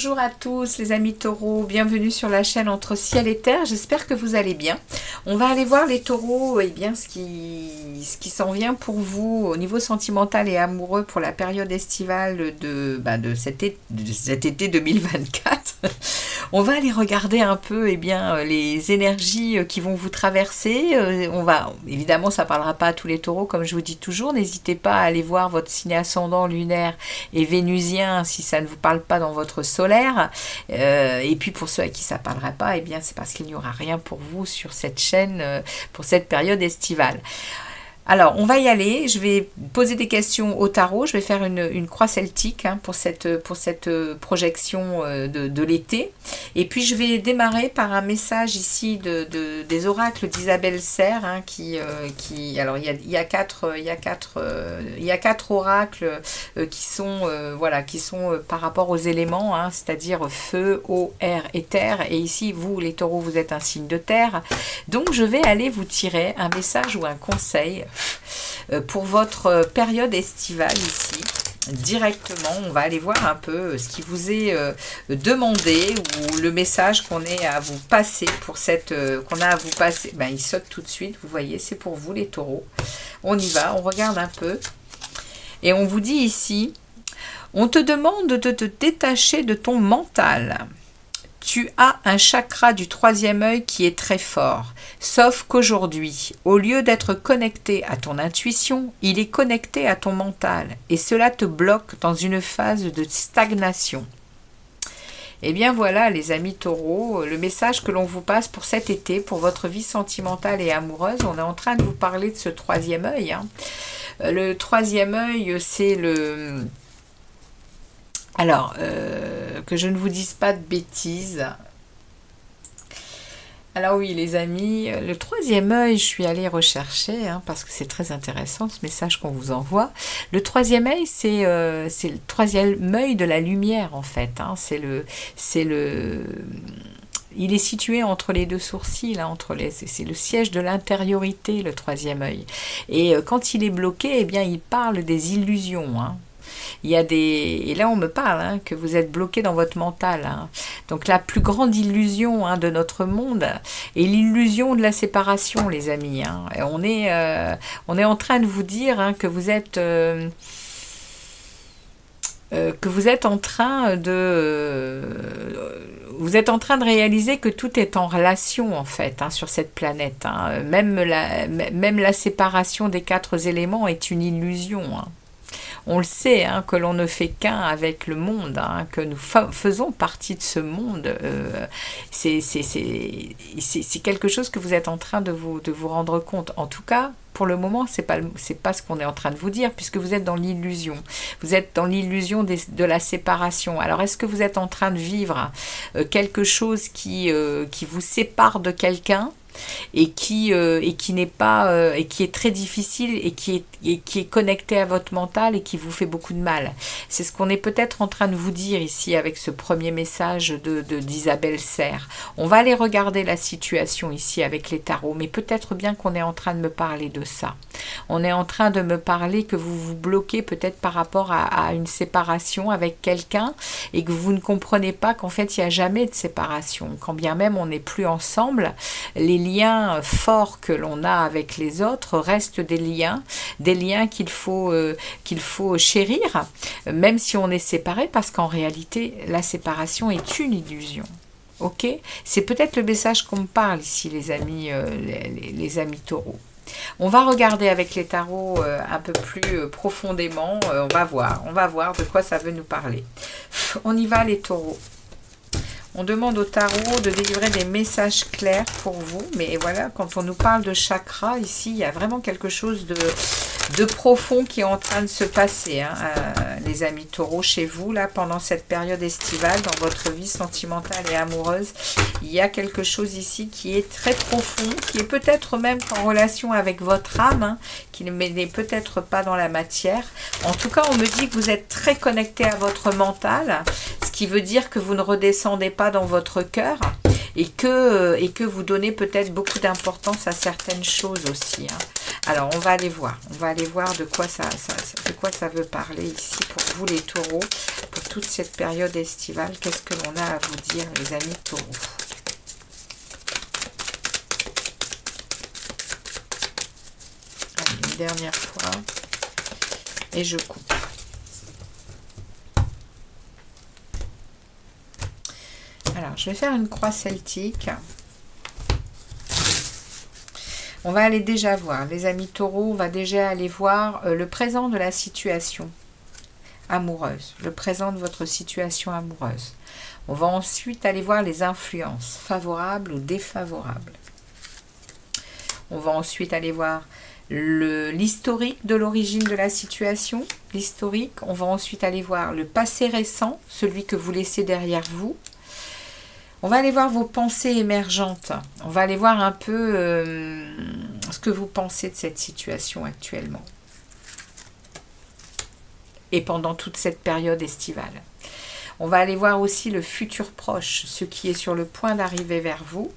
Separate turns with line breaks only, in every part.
bonjour à tous les amis taureaux, bienvenue sur la chaîne Entre Ciel et Terre, j'espère que vous allez bien. On va aller voir les taureaux, bien, ce qui s'en vient pour vous au niveau sentimental et amoureux pour la période estivale de cet été 2024. On va aller regarder un peu les énergies qui vont vous traverser. Évidemment, ça ne parlera pas à tous les taureaux, comme je vous dis toujours. N'hésitez pas à aller voir votre signe ascendant lunaire et vénusien si ça ne vous parle pas dans votre solaire. Et puis pour ceux à qui ça ne parlera pas, c'est parce qu'il n'y aura rien pour vous sur cette chaîne pour cette période estivale. Alors, on va y aller. Je vais poser des questions au tarot. Je vais faire une croix celtique pour cette projection de l'été. Et puis, je vais démarrer par un message ici des oracles d'Isabelle Serre. Alors, il y a quatre oracles qui sont par rapport aux éléments, c'est-à-dire feu, eau, air et terre. Et ici, vous, les taureaux, vous êtes un signe de terre. Donc, je vais aller vous tirer un message ou un conseil pour votre période estivale ici. Directement, on va aller voir un peu ce qui vous est demandé ou le message qu'on est à vous passer pour qu'on a à vous passer. Il saute tout de suite, vous voyez, c'est pour vous les taureaux. On y va, on regarde un peu. Et on vous dit ici, on te demande de te détacher de ton mental. Tu as un chakra du troisième œil qui est très fort, sauf qu'aujourd'hui, au lieu d'être connecté à ton intuition, il est connecté à ton mental et cela te bloque dans une phase de stagnation. Eh bien voilà les amis taureaux, le message que l'on vous passe pour cet été, pour votre vie sentimentale et amoureuse. On est en train de vous parler de ce troisième œil. Le troisième œil, c'est le... Alors, que je ne vous dise pas de bêtises. Alors oui, les amis, le troisième œil, je suis allée rechercher, parce que c'est très intéressant ce message qu'on vous envoie. Le troisième œil, c'est le troisième œil de la lumière, en fait. Il est situé entre les deux sourcils, c'est le siège de l'intériorité, le troisième œil. Et quand il est bloqué, il parle des illusions, Et là, on me parle que vous êtes bloqué dans votre mental. Donc, la plus grande illusion de notre monde est l'illusion de la séparation, les amis. Et on est en train de vous dire que vous êtes en train de réaliser que tout est en relation en fait sur cette planète. Même la séparation des quatre éléments est une illusion. On le sait, que l'on ne fait qu'un avec le monde, que nous faisons partie de ce monde. C'est quelque chose que vous êtes en train de vous rendre compte. En tout cas, pour le moment, c'est pas ce qu'on est en train de vous dire, puisque vous êtes dans l'illusion. Vous êtes dans l'illusion de la séparation. Alors, est-ce que vous êtes en train de vivre quelque chose qui vous sépare de quelqu'un et qui n'est pas et qui est très difficile et qui est connecté à votre mental et qui vous fait beaucoup de mal. C'est ce qu'on est peut-être en train de vous dire ici avec ce premier message d'Isabelle Serre. On va aller regarder la situation ici avec les tarots, mais peut-être bien qu'on est en train de me parler de ça. On est en train de me parler que vous vous bloquez peut-être par rapport à une séparation avec quelqu'un et que vous ne comprenez pas qu'en fait il n'y a jamais de séparation. Quand bien même on n'est plus ensemble, les liens forts que l'on a avec les autres restent des liens qu'il faut chérir, même si on est séparé, parce qu'en réalité, la séparation est une illusion. Ok ? C'est peut-être le message qu'on me parle ici, les amis, les amis taureaux. On va regarder avec les tarots un peu plus profondément. On va voir de quoi ça veut nous parler. On y va, les taureaux. On demande au tarot de délivrer des messages clairs pour vous. Mais voilà, quand on nous parle de chakra, ici, il y a vraiment quelque chose de profond qui est en train de se passer, les amis taureaux, chez vous, là, pendant cette période estivale, dans votre vie sentimentale et amoureuse. Il y a quelque chose ici qui est très profond, qui est peut-être même en relation avec votre âme, qui n'est peut-être pas dans la matière. En tout cas, on me dit que vous êtes très connecté à votre mental, ce qui veut dire que vous ne redescendez pas dans votre cœur et que vous donnez peut-être beaucoup d'importance à certaines choses aussi. Alors, on va aller voir. On va aller voir de quoi ça veut parler ici pour vous, les taureaux, pour toute cette période estivale. Qu'est-ce que l'on a à vous dire, les amis taureaux? Allez, une dernière fois. Et je coupe. Alors, je vais faire une croix celtique. On va aller déjà voir, les amis taureaux, on va déjà aller voir le présent de la situation amoureuse, le présent de votre situation amoureuse. On va ensuite aller voir les influences favorables ou défavorables. On va ensuite aller voir l'historique de l'origine de la situation, l'historique. On va ensuite aller voir le passé récent, celui que vous laissez derrière vous. On va aller voir vos pensées émergentes. On va aller voir un peu ce que vous pensez de cette situation actuellement. Et pendant toute cette période estivale. On va aller voir aussi le futur proche, ce qui est sur le point d'arriver vers vous.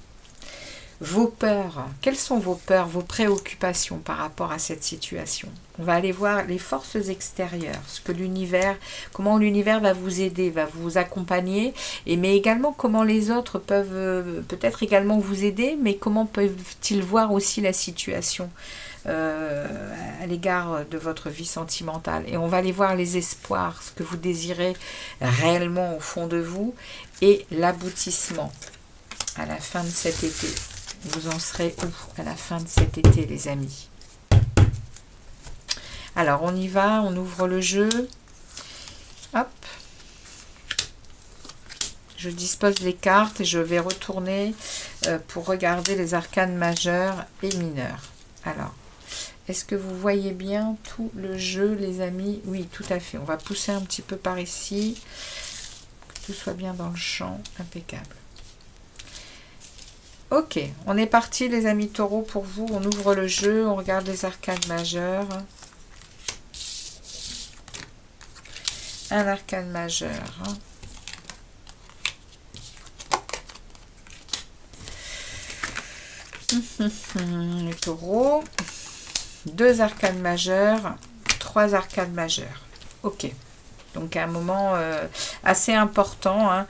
Vos peurs, quelles sont vos peurs, vos préoccupations par rapport à cette situation? On va aller voir les forces extérieures, ce que l'univers, comment l'univers va vous aider, va vous accompagner, mais également comment les autres peuvent peut-être également vous aider, mais comment peuvent-ils voir aussi la situation à l'égard de votre vie sentimentale. Et on va aller voir les espoirs, ce que vous désirez réellement au fond de vous, et l'aboutissement à la fin de cet été. Vous en serez où à la fin de cet été, les amis? Alors, on y va, on ouvre le jeu. Hop. Je dispose les cartes et je vais retourner pour regarder les arcanes majeures et mineures. Alors, est-ce que vous voyez bien tout le jeu, les amis? Oui, tout à fait. On va pousser un petit peu par ici. Que tout soit bien dans le champ. Impeccable. Ok, on est parti les amis taureaux pour vous. On ouvre le jeu, on regarde les arcanes majeures. Un arcane majeur. Les taureaux. Deux arcanes majeures. Trois arcanes majeures. Ok. Donc un moment assez important hein,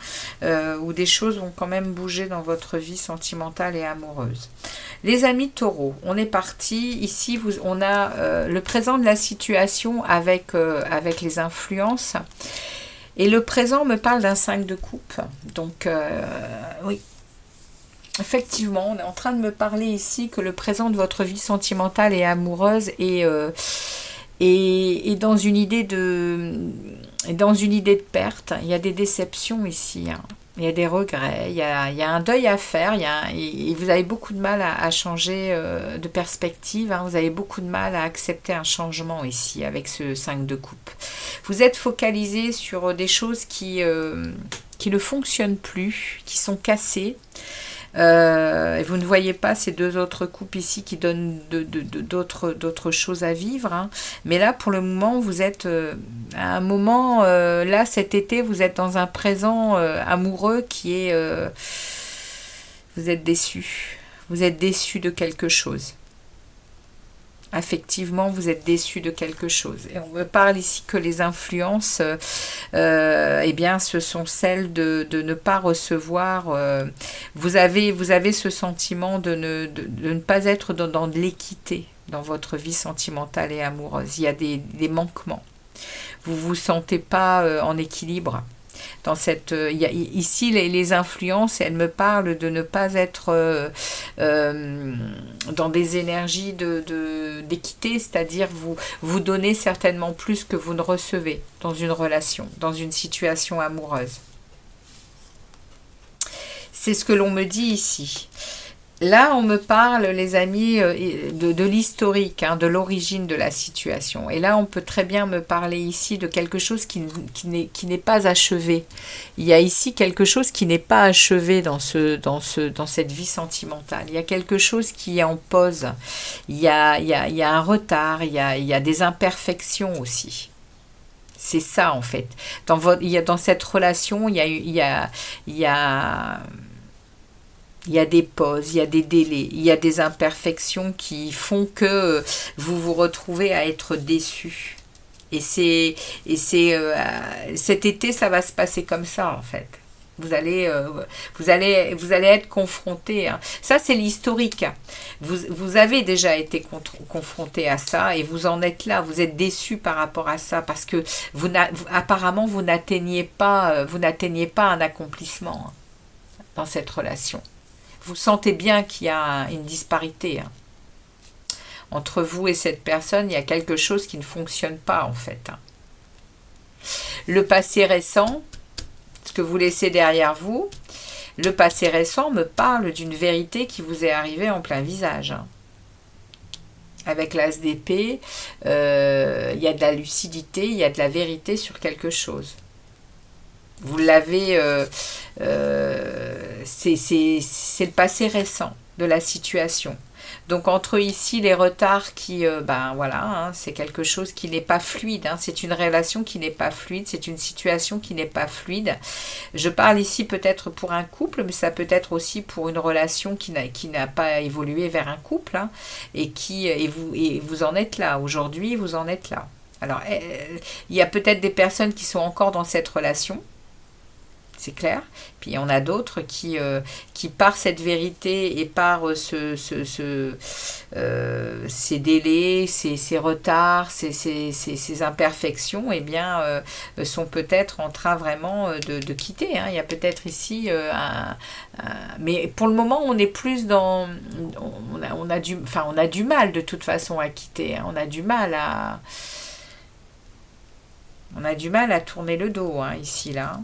où des choses vont quand même bouger dans votre vie sentimentale et amoureuse. Les amis taureaux, on est parti. Ici, on a le présent de la situation avec les influences. Et le présent me parle d'un 5 de coupe. Donc oui, effectivement, on est en train de me parler ici que le présent de votre vie sentimentale et amoureuse est dans une idée de perte. Il y a des déceptions ici, hein. Il y a des regrets, il y a un deuil à faire, et vous avez beaucoup de mal à changer de perspective, hein. Vous avez beaucoup de mal à accepter un changement ici avec ce 5 de coupe. Vous êtes focalisé sur des choses qui ne fonctionnent plus, qui sont cassées. Et vous ne voyez pas ces deux autres coupes ici qui donnent d'autres choses à vivre, hein. Mais là pour le moment vous êtes à un moment là cet été vous êtes dans un présent amoureux qui est vous êtes déçu de quelque chose. Effectivement, vous êtes déçu de quelque chose. Et on me parle ici que les influences, eh bien, ce sont celles de ne pas recevoir. Vous avez ce sentiment de ne pas être dans de l'équité dans votre vie sentimentale et amoureuse. Il y a des manquements. Vous vous sentez pas en équilibre. Dans ici, les influences, elles me parlent de ne pas être dans des énergies d'équité, c'est-à-dire vous donnez certainement plus que vous ne recevez dans une relation, dans une situation amoureuse. C'est ce que l'on me dit ici. Là, on me parle, les amis, de l'historique, hein, de l'origine de la situation. Et là, on peut très bien me parler ici de quelque chose qui n'est pas achevé. Il y a ici quelque chose qui n'est pas achevé dans cette vie sentimentale. Il y a quelque chose qui est en pause. Il y a un retard, il y a des imperfections aussi. C'est ça, en fait. Dans cette relation, il y a Il y a des pauses, il y a des délais, il y a des imperfections qui font que vous vous retrouvez à être déçu. Cet été, ça va se passer comme ça en fait. Vous allez, vous allez être confronté. Hein. Ça, c'est l'historique. Vous avez déjà été confronté à ça et vous en êtes là. Vous êtes déçu par rapport à ça parce que apparemment, vous n'atteignez pas un accomplissement hein, dans cette relation. Vous sentez bien qu'il y a une disparité. Hein. Entre vous et cette personne, il y a quelque chose qui ne fonctionne pas en fait. Hein. Le passé récent, ce que vous laissez derrière vous, le passé récent me parle d'une vérité qui vous est arrivée en plein visage. Hein. Avec l'as d'épée, il y a de la lucidité, il y a de la vérité sur quelque chose. Vous l'avez, c'est le passé récent de la situation. Donc entre ici les retards qui, ben voilà, hein, c'est quelque chose qui n'est pas fluide, hein, c'est une relation qui n'est pas fluide, c'est une situation qui n'est pas fluide. Je parle ici peut-être pour un couple, mais ça peut être aussi pour une relation qui n'a pas évolué vers un couple, hein, et vous en êtes là, aujourd'hui vous en êtes là. Alors il y a peut-être des personnes qui sont encore dans cette relation, c'est clair. Puis on a d'autres qui par cette vérité et par ces délais, ces retards, ces imperfections, eh bien, sont peut-être en train vraiment de quitter. Hein. Il y a peut-être ici mais pour le moment, on est plus dans... On a du mal de toute façon à quitter. Hein. On a du mal à tourner le dos, hein, ici, là.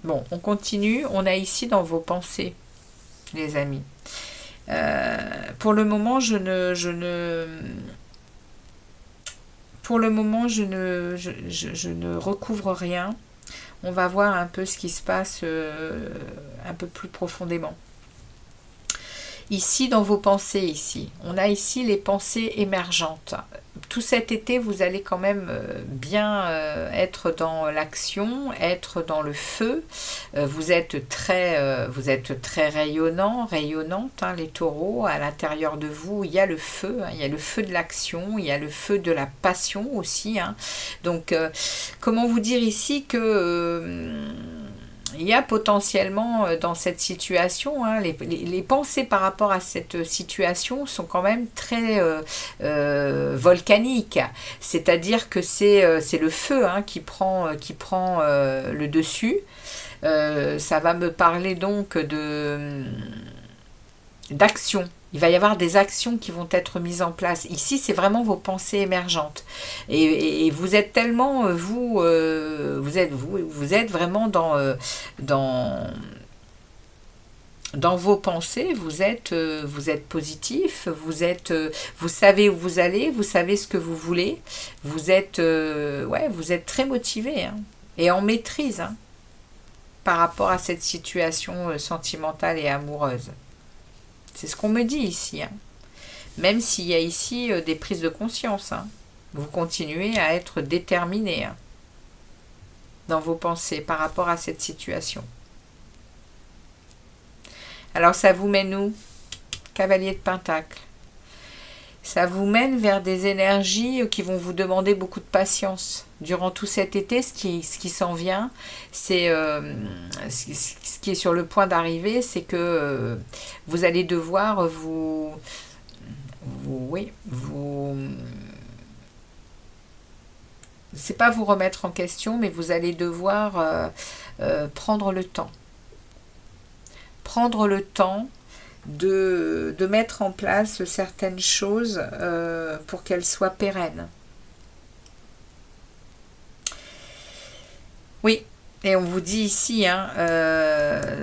Bon, on continue. On a ici dans vos pensées, les amis. Pour le moment, je ne recouvre rien. On va voir un peu ce qui se passe un peu plus profondément. Ici, dans vos pensées, ici, on a ici les pensées émergentes. Tout cet été, vous allez quand même bien être dans l'action, être dans le feu. Vous êtes très rayonnante, hein, les taureaux. À l'intérieur de vous, il y a le feu, hein, il y a le feu de l'action, il y a le feu de la passion aussi. Hein. Donc, comment vous dire ici que... il y a potentiellement dans cette situation, hein, les pensées par rapport à cette situation sont quand même très volcaniques. C'est-à-dire que c'est le feu hein, qui prend le dessus. Ça va me parler donc d'action. Il va y avoir des actions qui vont être mises en place. Ici, c'est vraiment vos pensées émergentes. Et vous êtes tellement, vous êtes vraiment dans vos pensées, vous êtes positif, vous savez où vous allez, vous savez ce que vous voulez, vous êtes très motivé hein, et en maîtrise hein, par rapport à cette situation sentimentale et amoureuse. C'est ce qu'on me dit ici. Hein. Même s'il y a ici des prises de conscience. Hein. Vous continuez à être déterminé hein, dans vos pensées par rapport à cette situation. Alors ça vous mène où? Cavalier de Pentacle. Ça vous mène vers des énergies qui vont vous demander beaucoup de patience. Durant tout cet été, ce qui s'en vient, c'est ce qui est sur le point d'arriver, c'est que vous allez devoir c'est pas vous remettre en question, mais vous allez devoir prendre le temps. Prendre le temps de mettre en place certaines choses pour qu'elles soient pérennes. Oui, et on vous dit ici, hein,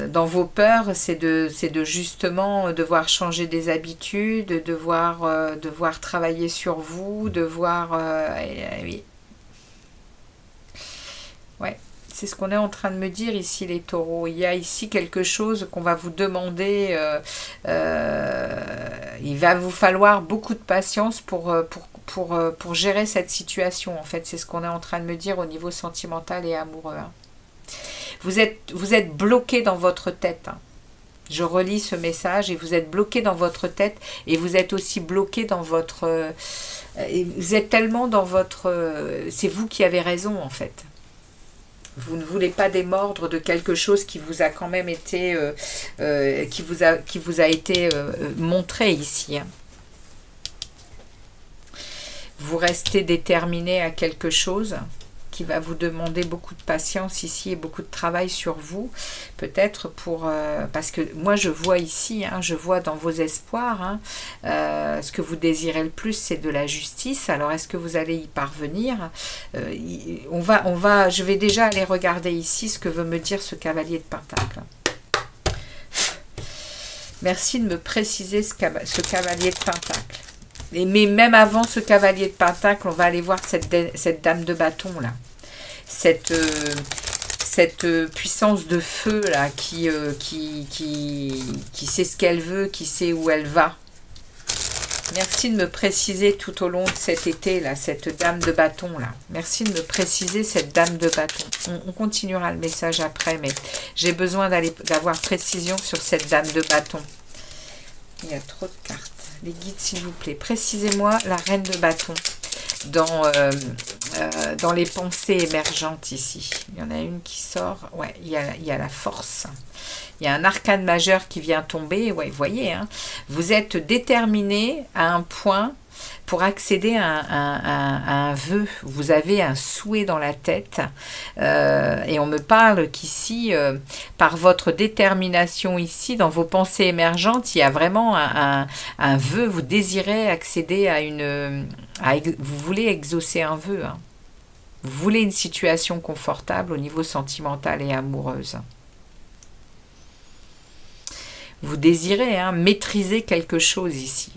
dans vos peurs, c'est de justement devoir changer des habitudes, devoir travailler sur vous, oui. Ouais. C'est ce qu'on est en train de me dire ici, les taureaux. Il y a ici quelque chose qu'on va vous demander. Il va vous falloir beaucoup de patience pour gérer cette situation. En fait, c'est ce qu'on est en train de me dire au niveau sentimental et amoureux. Hein. Vous êtes bloqué dans votre tête, hein. Je relis ce message et vous êtes bloqué dans votre tête et vous êtes aussi bloqué dans votre... vous êtes tellement dans votre... c'est vous qui avez raison en fait. Vous ne voulez pas démordre de quelque chose qui vous a quand même été... qui vous a été montré ici, hein. Vous restez déterminé à quelque chose qui va vous demander beaucoup de patience ici et beaucoup de travail sur vous, peut-être pour... parce que moi je vois ici, hein, je vois dans vos espoirs, hein, ce que vous désirez le plus, c'est de la justice. Alors est-ce que vous allez y parvenir? Je vais déjà aller regarder ici ce que veut me dire ce cavalier de Pentacle. Merci de me préciser ce cavalier de Pentacle. Mais même avant ce cavalier de Pentacle, on va aller voir cette dame de bâton là. Cette puissance de feu là qui sait ce qu'elle veut, qui sait où elle va. Merci de me préciser tout au long de cet été là, cette dame de bâton là. Merci de me préciser cette dame de bâton. On continuera le message après, mais j'ai besoin d'avoir précision sur cette dame de bâton. Il y a trop de cartes. Les guides, s'il vous plaît. Précisez-moi la reine de bâton dans les pensées émergentes ici. Il y en a une qui sort. Ouais, il y a la force. Il y a un arcane majeur qui vient tomber. Ouais, vous voyez, hein, vous êtes déterminé à un point pour accéder à un vœu. Vous avez un souhait dans la tête. Et on me parle qu'ici, par votre détermination ici, dans vos pensées émergentes, il y a vraiment un vœu. Vous désirez accéder à une... vous voulez exaucer un vœu, hein. Vous voulez une situation confortable au niveau sentimental et amoureuse. Vous désirez, hein, maîtriser quelque chose ici.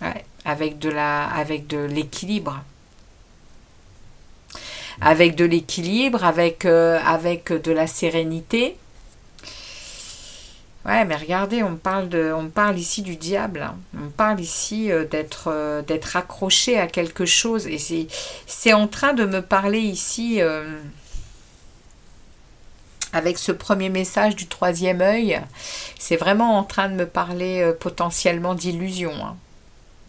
Ouais, avec de l'équilibre. Avec de l'équilibre, avec de la sérénité. Ouais, mais regardez, on parle ici du diable, hein. On parle ici d'être accroché à quelque chose. Et c'est en train de me parler ici, avec ce premier message du troisième œil, c'est vraiment en train de me parler potentiellement d'illusion, hein.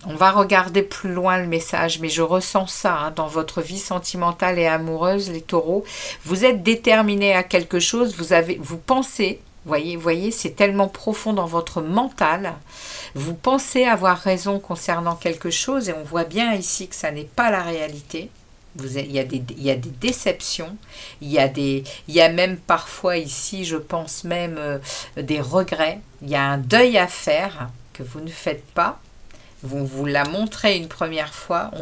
On va regarder plus loin le message, mais je ressens ça, hein, dans votre vie sentimentale et amoureuse, les taureaux. Vous êtes déterminés à quelque chose, vous pensez, voyez, c'est tellement profond dans votre mental. Vous pensez avoir raison concernant quelque chose et on voit bien ici que ça n'est pas la réalité. Il y a des déceptions, il y a même parfois ici, je pense même, des regrets. Il y a un deuil à faire que vous ne faites pas. On vous l'a montré une première fois,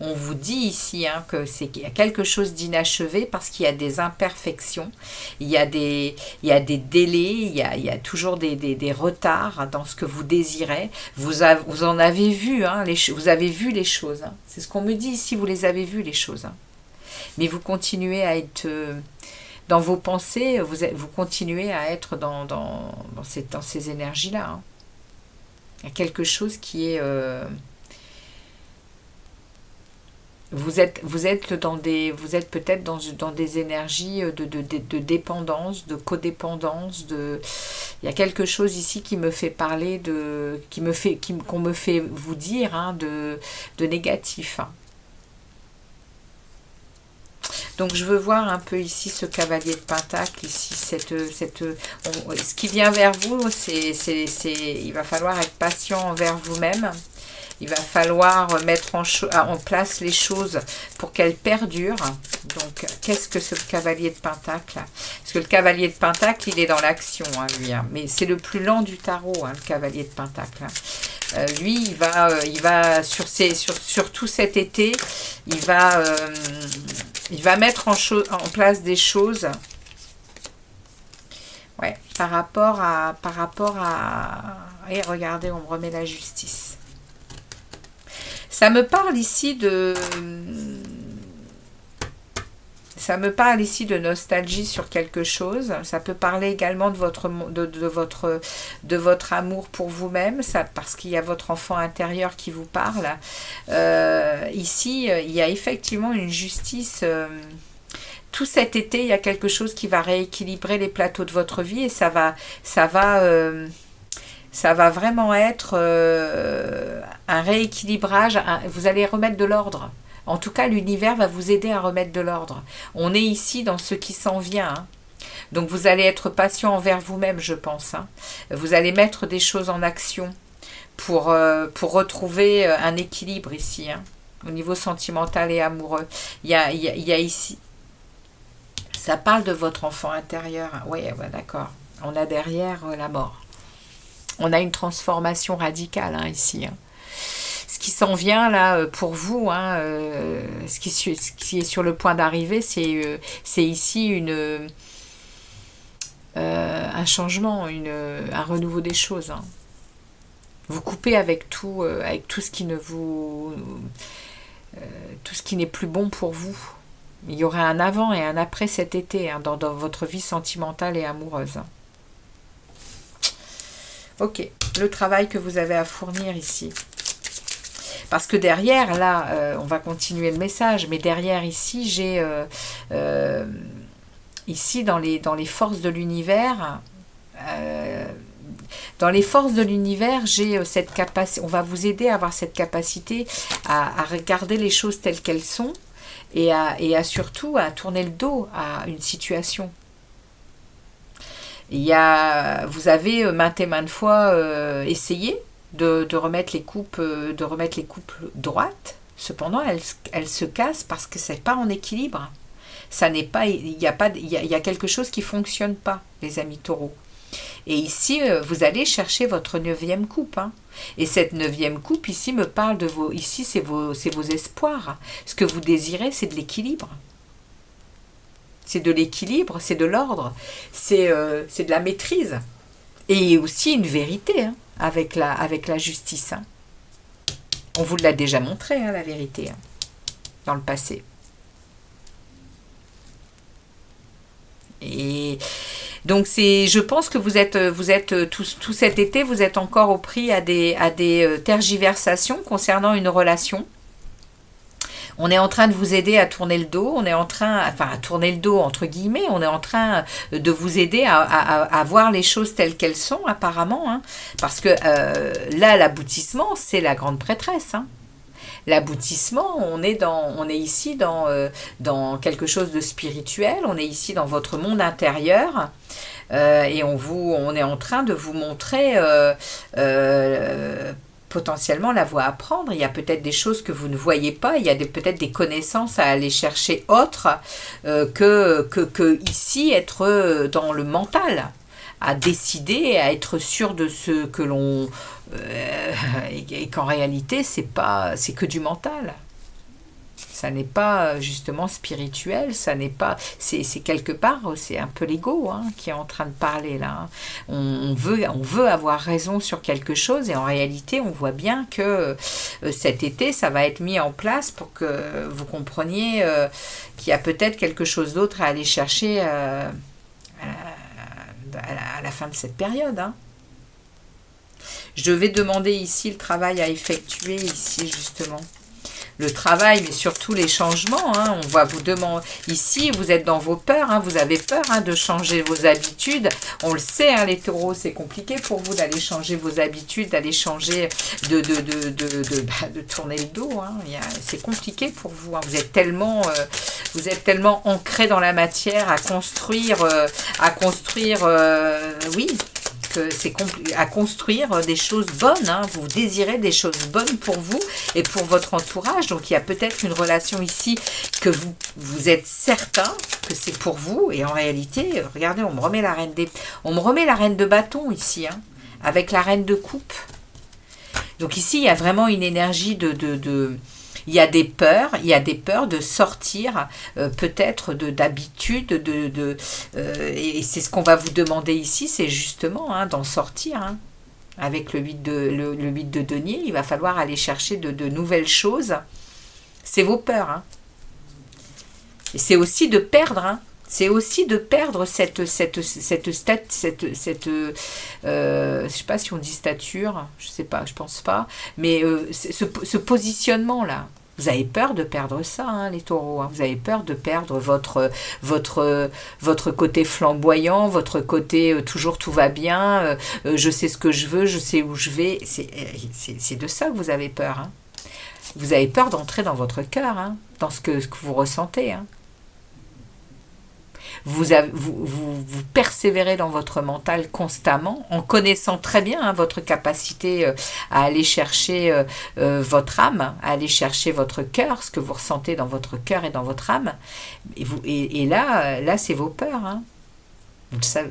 on vous dit ici, hein, qu'il y a quelque chose d'inachevé parce qu'il y a des imperfections, il y a des délais, il y a toujours des retards dans ce que vous désirez. Vous en avez vu, hein, vous avez vu les choses, hein. C'est ce qu'on me dit ici, vous les avez vues les choses, hein. Mais vous continuez à être... dans vos pensées, vous continuez à être dans ces énergies-là, hein. Il y a quelque chose qui est... vous êtes peut-être dans des énergies de dépendance, de codépendance. Il y a quelque chose ici qui me fait parler qu'on me fait vous dire, hein, de négatif, hein. Donc je veux voir un peu ici ce cavalier de Pentacle, ici ce qui vient vers vous, il va falloir être patient envers vous-même. Il va falloir mettre en place les choses pour qu'elles perdurent. Donc, qu'est-ce que ce cavalier de Pentacle? Parce que le cavalier de Pentacle, il est dans l'action, hein, lui, hein. Mais c'est le plus lent du tarot, hein, le cavalier de Pentacle, hein. Lui, il va sur tout cet été, il va mettre en place des choses. Ouais, par rapport à... Et regardez, on me remet la justice. Ça me parle ici de nostalgie sur quelque chose. Ça peut parler également de votre amour pour vous-même, parce qu'il y a votre enfant intérieur qui vous parle. Ici, il y a effectivement une justice tout cet été, il y a quelque chose qui va rééquilibrer les plateaux de votre vie et ça va vraiment être un rééquilibrage. Vous allez remettre de l'ordre. En tout cas, l'univers va vous aider à remettre de l'ordre. On est ici dans ce qui s'en vient, hein. Donc vous allez être patient envers vous-même, je pense, hein. Vous allez mettre des choses en action pour retrouver un équilibre ici, hein, au niveau sentimental et amoureux. Il y a ici, ça parle de votre enfant intérieur. Oui, ouais, d'accord. On a derrière la mort. On a une transformation radicale, hein, ici, hein. Ce qui s'en vient là pour vous, hein, ce qui est sur le point d'arriver, c'est ici un changement, un renouveau des choses, hein. Vous coupez avec tout ce qui ne vous, tout ce qui n'est plus bon pour vous. Il y aura un avant et un après cet été, hein, dans votre vie sentimentale et amoureuse. Ok, le travail que vous avez à fournir ici. Parce que derrière, là, on va continuer le message, mais derrière ici, j'ai ici dans les forces de l'univers, j'ai cette capacité. On va vous aider à avoir cette capacité à regarder les choses telles qu'elles sont et surtout à tourner le dos à une situation. Vous avez maintes et maintes fois essayé de remettre les couples droites. Cependant, elles se cassent parce que c'est pas en équilibre. Ça n'est pas, il y a quelque chose qui fonctionne pas, les amis taureaux. Et ici, vous allez chercher votre 9e coupe, hein. Et cette 9e coupe, ici, me parle de vos... Ici, c'est vos espoirs. Ce que vous désirez, c'est de l'équilibre. C'est de l'équilibre, c'est de l'ordre, c'est de la maîtrise. Et aussi une vérité, hein, avec la justice, hein. On vous l'a déjà montré, hein, la vérité, hein, dans le passé. Et donc je pense que vous êtes tout cet été, vous êtes encore au prix à des tergiversations concernant une relation. On est en train de vous aider à tourner le dos, à tourner le dos entre guillemets, on est en train de vous aider à voir les choses telles qu'elles sont apparemment, hein, parce que là, l'aboutissement, c'est la grande prêtresse, hein. L'aboutissement, on est ici dans quelque chose de spirituel, on est ici dans votre monde intérieur, et on est en train de vous montrer potentiellement la voie à prendre. Il y a peut-être des choses que vous ne voyez pas, il y a peut-être des connaissances à aller chercher autres que ici être dans le mental, à décider, à être sûr de ce que l'on... et qu'en réalité, c'est que du mental. Ça n'est pas justement spirituel, ça n'est pas... C'est quelque part, c'est un peu l'ego, hein, qui est en train de parler là, hein. On veut avoir raison sur quelque chose et en réalité, on voit bien que cet été, ça va être mis en place pour que vous compreniez qu'il y a peut-être quelque chose d'autre à aller chercher à la fin de cette période, hein. Je vais demander ici le travail à effectuer, ici justement. Le travail, mais surtout les changements, hein. On va vous demander, ici vous êtes dans vos peurs, hein. Vous avez peur, hein, de changer vos habitudes. On le sait, hein, les taureaux, c'est compliqué pour vous d'aller changer vos habitudes, d'aller changer, de tourner le dos, hein. C'est compliqué pour vous, hein. Vous êtes tellement ancré dans la matière à construire, oui, que c'est à construire des choses bonnes, hein. Vous désirez des choses bonnes pour vous et pour votre entourage. Donc il y a peut-être une relation ici que vous êtes certain que c'est pour vous. Et en réalité, regardez, on me remet la reine de bâton ici, hein, avec la reine de coupe. Donc ici, il y a vraiment une énergie il y a des peurs de sortir peut-être d'habitude, et c'est ce qu'on va vous demander ici, c'est justement, hein, d'en sortir, hein. Avec le 8 de denier, il va falloir aller chercher de nouvelles choses. C'est vos peurs, hein. Et c'est aussi de perdre, hein. C'est aussi de perdre cette je sais pas si on dit stature, je sais pas, je pense pas, mais ce positionnement là, Vous avez peur de perdre ça, hein, les taureaux. Hein. Vous avez peur de perdre votre côté flamboyant, votre côté toujours tout va bien, je sais ce que je veux, je sais où je vais. C'est de ça que vous avez peur. Hein. Vous avez peur d'entrer dans votre cœur, hein, dans ce que vous ressentez. Hein. Vous persévérez dans votre mental constamment, en connaissant très bien hein, votre capacité à aller chercher votre âme, à aller chercher votre cœur, ce que vous ressentez dans votre cœur et dans votre âme. Et là c'est vos peurs. Hein. Vous le savez,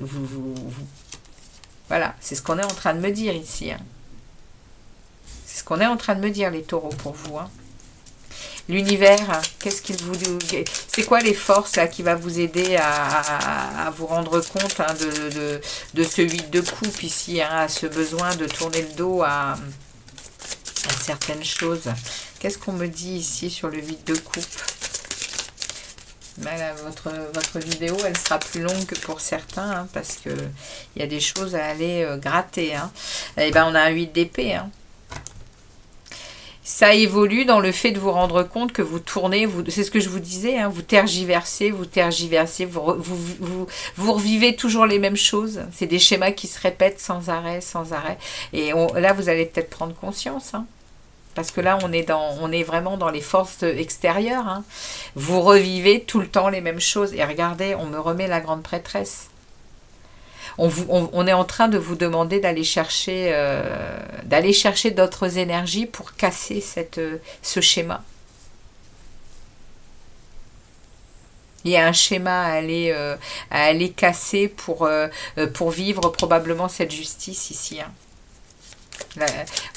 voilà, c'est ce qu'on est en train de me dire ici. Hein. C'est ce qu'on est en train de me dire, les taureaux, pour vous. Hein. L'univers, qu'est-ce qu'il vous dit? C'est quoi les forces là, qui va vous aider à vous rendre compte hein, de ce 8 de coupe ici, hein, à ce besoin de tourner le dos à certaines choses? Qu'est-ce qu'on me dit ici sur le 8 de coupe? Là, votre vidéo, elle sera plus longue que pour certains, hein, parce qu'il y a des choses à aller gratter. Hein. Et ben, on a un 8 d'épée, hein. Ça évolue dans le fait de vous rendre compte que vous tournez, c'est ce que je vous disais, hein, vous tergiversez, vous revivez toujours les mêmes choses. C'est des schémas qui se répètent sans arrêt, sans arrêt. Et là, vous allez peut-être prendre conscience, hein, parce que là, on est vraiment dans les forces extérieures. Hein. Vous revivez tout le temps les mêmes choses. Et regardez, on me remet la grande prêtresse. On est en train de vous demander d'aller chercher d'autres énergies pour casser ce schéma. Il y a un schéma à aller casser pour vivre probablement cette justice ici. Hein.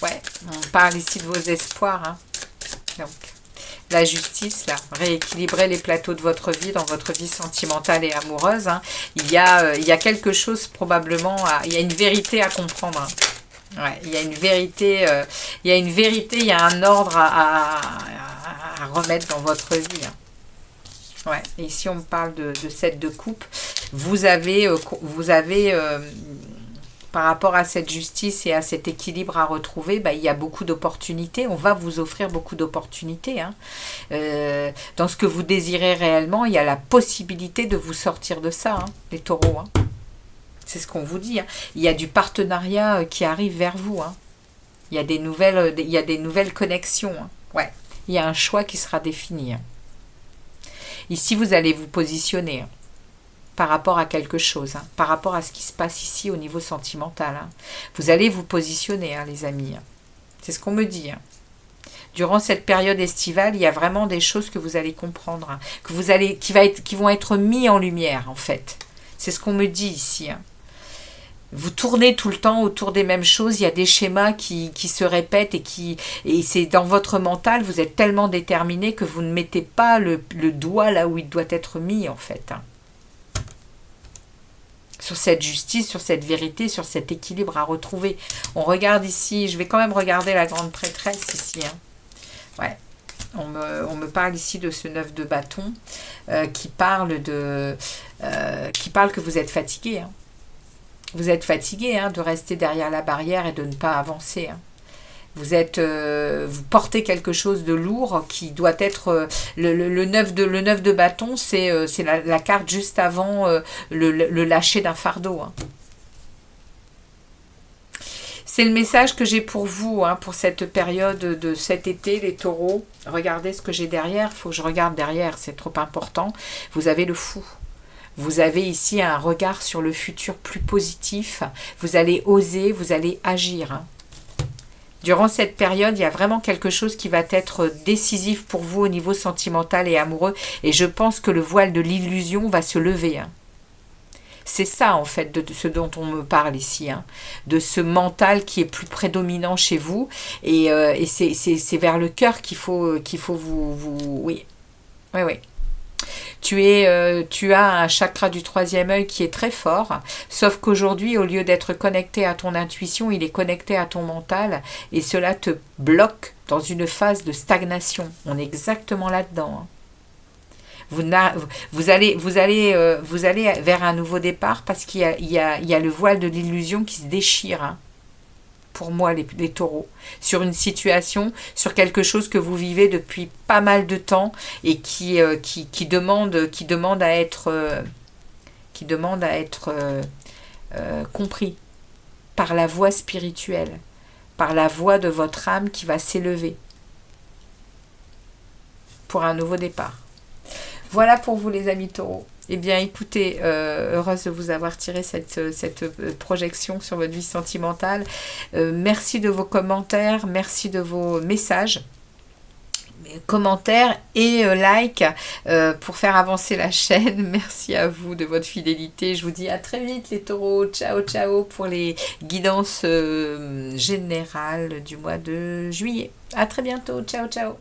Ouais, on parle ici de vos espoirs. Hein. Donc, la justice, là, rééquilibrer les plateaux de votre vie, dans votre vie sentimentale et amoureuse. Hein. Il y a quelque chose probablement, il y a une vérité à comprendre. Hein. Ouais, il y a une vérité, il y a un ordre à remettre dans votre vie. Hein. Ouais, et ici on me parle de 7 de coupe. Vous avez par rapport à cette justice et à cet équilibre à retrouver, il y a beaucoup d'opportunités. On va vous offrir beaucoup d'opportunités. Hein. Dans ce que vous désirez réellement, il y a la possibilité de vous sortir de ça, hein, les taureaux. Hein. C'est ce qu'on vous dit. Hein. Il y a du partenariat qui arrive vers vous. Hein. Il y a des nouvelles connexions. Hein. Ouais. Il y a un choix qui sera défini. Hein. Ici, vous allez vous positionner. Hein. Par rapport à quelque chose, hein, par rapport à ce qui se passe ici au niveau sentimental. Hein. Vous allez vous positionner, hein, les amis. Hein. C'est ce qu'on me dit. Hein. Durant cette période estivale, il y a vraiment des choses que vous allez comprendre, hein, qui vont être mis en lumière, en fait. C'est ce qu'on me dit ici. Hein. Vous tournez tout le temps autour des mêmes choses, il y a des schémas qui se répètent et c'est dans votre mental, vous êtes tellement déterminé que vous ne mettez pas le doigt là où il doit être mis, en fait. Hein. Sur cette justice, sur cette vérité, sur cet équilibre à retrouver. On regarde ici, je vais quand même regarder la grande prêtresse ici. Hein. Ouais, on me parle ici de ce 9 de bâton qui parle que vous êtes fatigué. Hein. Vous êtes fatigué hein, de rester derrière la barrière et de ne pas avancer. Hein. Vous portez quelque chose de lourd qui doit être le 9 de bâton, c'est la carte juste avant le lâcher d'un fardeau. Hein. C'est le message que j'ai pour vous, hein, pour cette période de cet été, les taureaux. Regardez ce que j'ai derrière, il faut que je regarde derrière, c'est trop important. Vous avez le fou. Vous avez ici un regard sur le futur plus positif. Vous allez oser, vous allez agir. Hein. Durant cette période, il y a vraiment quelque chose qui va être décisif pour vous au niveau sentimental et amoureux. Et je pense que le voile de l'illusion va se lever. Hein. C'est ça, en fait, de ce dont on me parle ici. Hein. De ce mental qui est plus prédominant chez vous. Et c'est vers le cœur qu'il faut vous... Oui, oui, oui. Tu as un chakra du 3e œil qui est très fort, sauf qu'aujourd'hui, au lieu d'être connecté à ton intuition, il est connecté à ton mental et cela te bloque dans une phase de stagnation. On est exactement là-dedans. Hein. Vous allez vers un nouveau départ parce qu'il y a le voile de l'illusion qui se déchire. Hein. pour moi, les taureaux, sur une situation, sur quelque chose que vous vivez depuis pas mal de temps et qui demande à être, compris par la voix spirituelle, par la voix de votre âme qui va s'élever pour un nouveau départ. Voilà pour vous les amis taureaux. Eh bien écoutez, heureuse de vous avoir tiré cette projection sur votre vie sentimentale. Merci de vos commentaires, merci de vos messages, commentaires et likes pour faire avancer la chaîne. Merci à vous de votre fidélité. Je vous dis à très vite les taureaux. Ciao ciao pour les guidances générales du mois de juillet. À très bientôt. Ciao ciao.